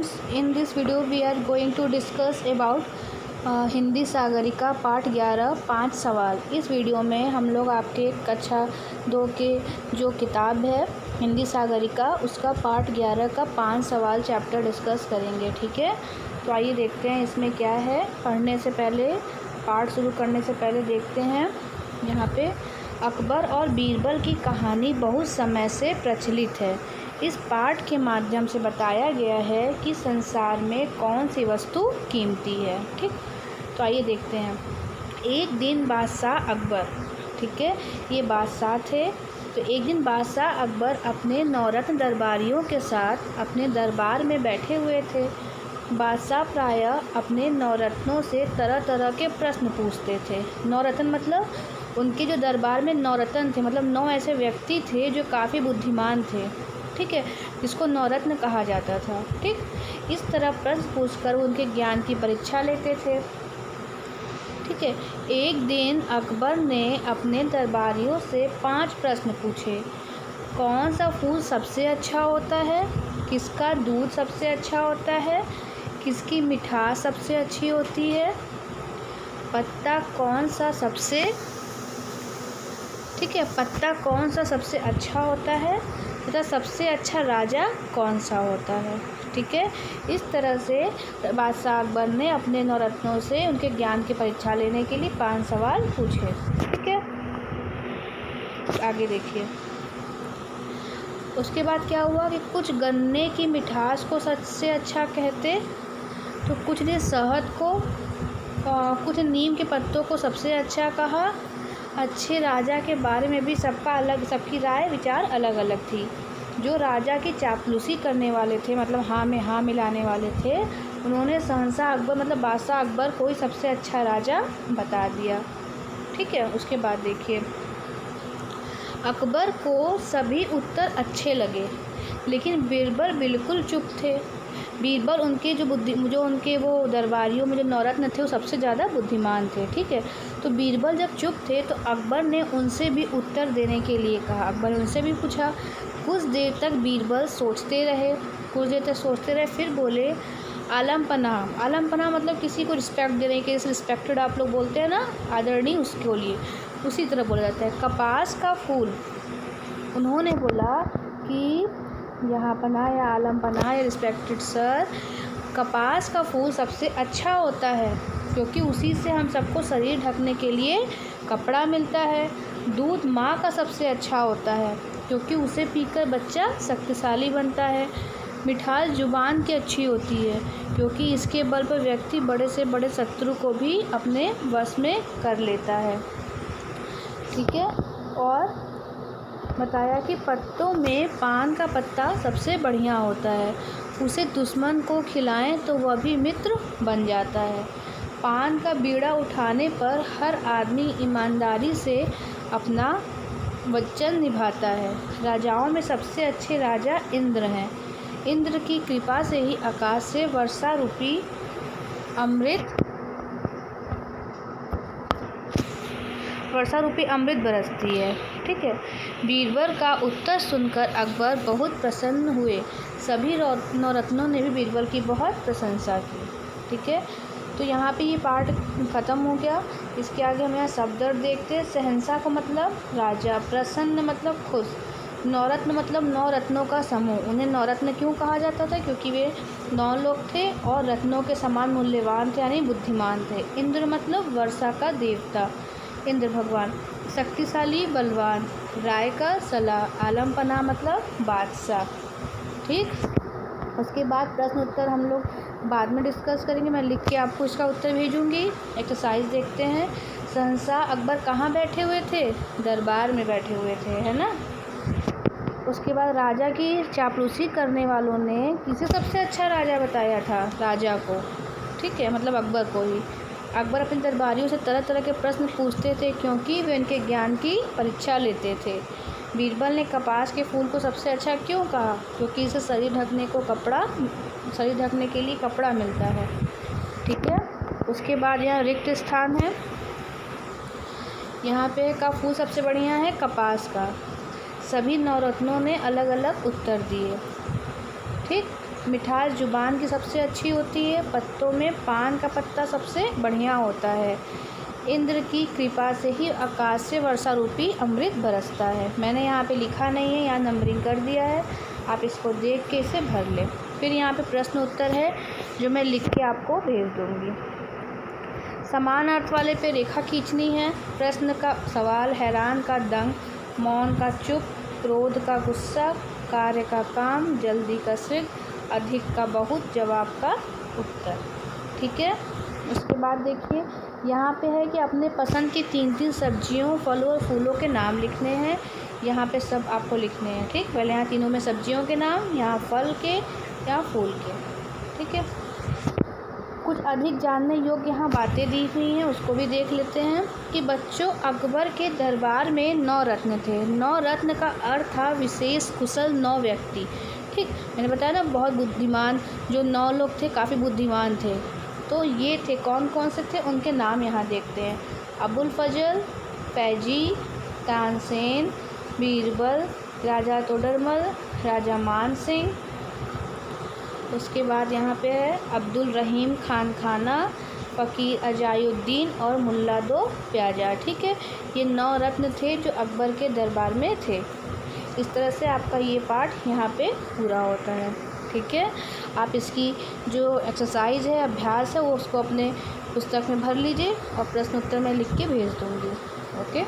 students, in this video we are going to discuss about Hindi Sagarika पाठ 11 5 सवाल। इस video में हम लोग आपके कक्षा 2 के जो किताब है हिंदी सागरिका उसका पाठ 11 का 5 सवाल चैप्टर डिस्कस करेंगे। ठीक है, तो आइए देखते हैं इसमें क्या है। पढ़ने से पहले, पाठ शुरू करने से पहले देखते हैं यहाँ पे, अकबर और बीरबल की कहानी बहुत समय से प्रचलित है। इस पाठ के माध्यम से बताया गया है कि संसार में कौन सी वस्तु कीमती है। ठीक, तो आइए देखते हैं। एक दिन बादशाह अकबर, ठीक है, ये बादशाह थे। तो एक दिन बादशाह अकबर अपने नौरत्न दरबारियों के साथ अपने दरबार में बैठे हुए थे। बादशाह प्रायः अपने नौरत्नों से तरह तरह के प्रश्न पूछते थे। नौरत्न मतलब उनके जो दरबार में नौरत्न थे, मतलब 9 ऐसे व्यक्ति थे जो काफ़ी बुद्धिमान थे, ठीक है, जिसको नौरत्न कहा जाता था। ठीक, इस तरह प्रश्न पूछकर उनके ज्ञान की परीक्षा लेते थे। ठीक है, एक दिन अकबर ने अपने दरबारियों से 5 प्रश्न पूछे। कौन सा फूल सबसे अच्छा होता है? किसका दूध सबसे अच्छा होता है? किसकी मिठास सबसे अच्छी होती है? पत्ता कौन सा सबसे सबसे अच्छा होता है तथा सबसे अच्छा राजा कौन सा होता है? ठीक है, इस तरह से बादशाह अकबर ने अपने नौरत्नों से उनके ज्ञान की परीक्षा लेने के लिए 5 सवाल पूछे। ठीक है, आगे देखिए। उसके बाद क्या हुआ कि कुछ गन्ने की मिठास को सबसे अच्छा कहते, तो कुछ ने शहद को, कुछ नीम के पत्तों को सबसे अच्छा कहा। अच्छे राजा के बारे में भी सबकी राय विचार अलग अलग थी। जो राजा की चापलूसी करने वाले थे, मतलब हाँ में हाँ मिलाने वाले थे, उन्होंने शहंशाह अकबर मतलब बादशाह अकबर को ही सबसे अच्छा राजा बता दिया। ठीक है, उसके बाद देखिए, अकबर को सभी उत्तर अच्छे लगे, लेकिन बीरबल बिल्कुल चुप थे। बीरबल उनके जो उनके वो दरबारियों में जो नौरत्न थे वो सबसे ज़्यादा बुद्धिमान थे। ठीक है, तो बीरबल जब चुप थे तो अकबर ने उनसे भी उत्तर देने के लिए कहा। अकबर ने उनसे भी पूछा। कुछ देर तक बीरबल सोचते रहे, फिर बोले, आलम पनाह मतलब किसी को रिस्पेक्ट देने के, रिस्पेक्टेड आप लोग बोलते हैं ना, आदरणीय, उसके लिए उसी तरह बोला जाता है। कपास का फूल। उन्होंने बोला कि यहाँ पनाह या आलम पनाह या रिस्पेक्टेड सर, कपास का फूल सबसे अच्छा होता है क्योंकि उसी से हम सबको शरीर ढकने के लिए कपड़ा मिलता है। दूध माँ का सबसे अच्छा होता है क्योंकि उसे पीकर बच्चा शक्तिशाली बनता है। मिठास जुबान की अच्छी होती है क्योंकि इसके बल पर व्यक्ति बड़े से बड़े शत्रु को भी अपने वश में कर लेता है। ठीक है, और बताया कि पत्तों में पान का पत्ता सबसे बढ़िया होता है, उसे दुश्मन को खिलाएं तो वह भी मित्र बन जाता है। पान का बीड़ा उठाने पर हर आदमी ईमानदारी से अपना वचन निभाता है। राजाओं में सबसे अच्छे राजा इंद्र हैं। इंद्र की कृपा से ही आकाश से वर्षा रूपी अमृत बरसती है। ठीक है, बीरबल का उत्तर सुनकर अकबर बहुत प्रसन्न हुए। सभी नौरत्नों ने भी बीरबल की बहुत प्रशंसा की। ठीक है, तो यहाँ पे ये पाठ ख़त्म हो गया। इसके आगे हम यहाँ शब्द अर्थ देखते हैं। शहंशाह का मतलब राजा, प्रसन्न मतलब खुश, नौरत्न मतलब 9 रत्नों का समूह। उन्हें नौरत्न क्यों कहा जाता था? क्योंकि वे 9 लोग थे और रत्नों के समान मूल्यवान थे, यानी बुद्धिमान थे। इंद्र मतलब वर्षा का देवता, इंद्र भगवान, शक्तिशाली बलवान, राय का सलाह, आलम पनाह मतलब बादशाह। ठीक, उसके बाद प्रश्न उत्तर हम लोग बाद में डिस्कस करेंगे। मैं लिख के आपको इसका उत्तर भेजूंगी। एक्सरसाइज देखते हैं। शहंशाह अकबर कहाँ बैठे हुए थे? दरबार में बैठे हुए थे, है ना। उसके बाद राजा की चापलूसी करने वालों ने किसे सबसे अच्छा राजा बताया था? राजा को। ठीक है, मतलब अकबर को ही। अकबर अपने दरबारियों से तरह तरह के प्रश्न पूछते थे क्योंकि वे उनके ज्ञान की परीक्षा लेते थे। बीरबल ने कपास के फूल को सबसे अच्छा क्यों कहा? क्योंकि इसे शरीर ढकने के लिए कपड़ा मिलता है। ठीक है, उसके बाद यहाँ रिक्त स्थान है। यहाँ पे का फूल सबसे बढ़िया है कपास का। सभी नौरत्नों ने अलग अलग उत्तर दिए। ठीक, मिठास जुबान की सबसे अच्छी होती है। पत्तों में पान का पत्ता सबसे बढ़िया होता है। इंद्र की कृपा से ही आकाश से वर्षा रूपी अमृत बरसता है। मैंने यहाँ पे लिखा नहीं है, यहाँ नंबरिंग कर दिया है, आप इसको देख के इसे भर लें। फिर यहाँ पे प्रश्न उत्तर है जो मैं लिख के आपको भेज दूँगी। समान अर्थ वाले पे रेखा खींचनी है। प्रश्न का सवाल, हैरान का दंग, मौन का चुप, क्रोध का गुस्सा, कार्य का काम, जल्दी का शीघ्र, अधिक का बहुत, जवाब का उत्तर। ठीक है। उसके बाद देखिए यहाँ पे है कि अपने पसंद की 3 सब्जियों, फलों और फूलों के नाम लिखने हैं। यहाँ पे सब आपको लिखने हैं। ठीक, पहले यहाँ तीनों में सब्जियों के नाम, यहाँ फल के, यहाँ फूल के। ठीक है। कुछ अधिक जानने योग्य यहाँ बातें दी हुई हैं, उसको भी देख लेते हैं कि बच्चों, अकबर के दरबार में 9 रत्न थे। 9 रत्न का अर्थ था विशेष कुशल 9 व्यक्ति। ठीक, मैंने बताया ना बहुत बुद्धिमान, जो 9 लोग थे काफ़ी बुद्धिमान थे। तो ये थे, कौन कौन से थे उनके नाम यहाँ देखते हैं। अबुल फजल, फैजी, तानसेन, बीरबल, राजा तोडरमल, राजा मान सिंह। उसके बाद यहाँ पे है अब्दुल रहीम खान खाना, फ़कीर अजायुद्दीन और मुल्ला दो प्याजा। ठीक है, ये 9 रत्न थे जो अकबर के दरबार में थे। इस तरह से आपका ये पाठ यहाँ पे पूरा होता है। ठीक है, आप इसकी जो एक्सरसाइज है, अभ्यास है, वो उसको अपने पुस्तक में भर लीजिए और प्रश्न उत्तर में लिख के भेज दूँगी। ओके।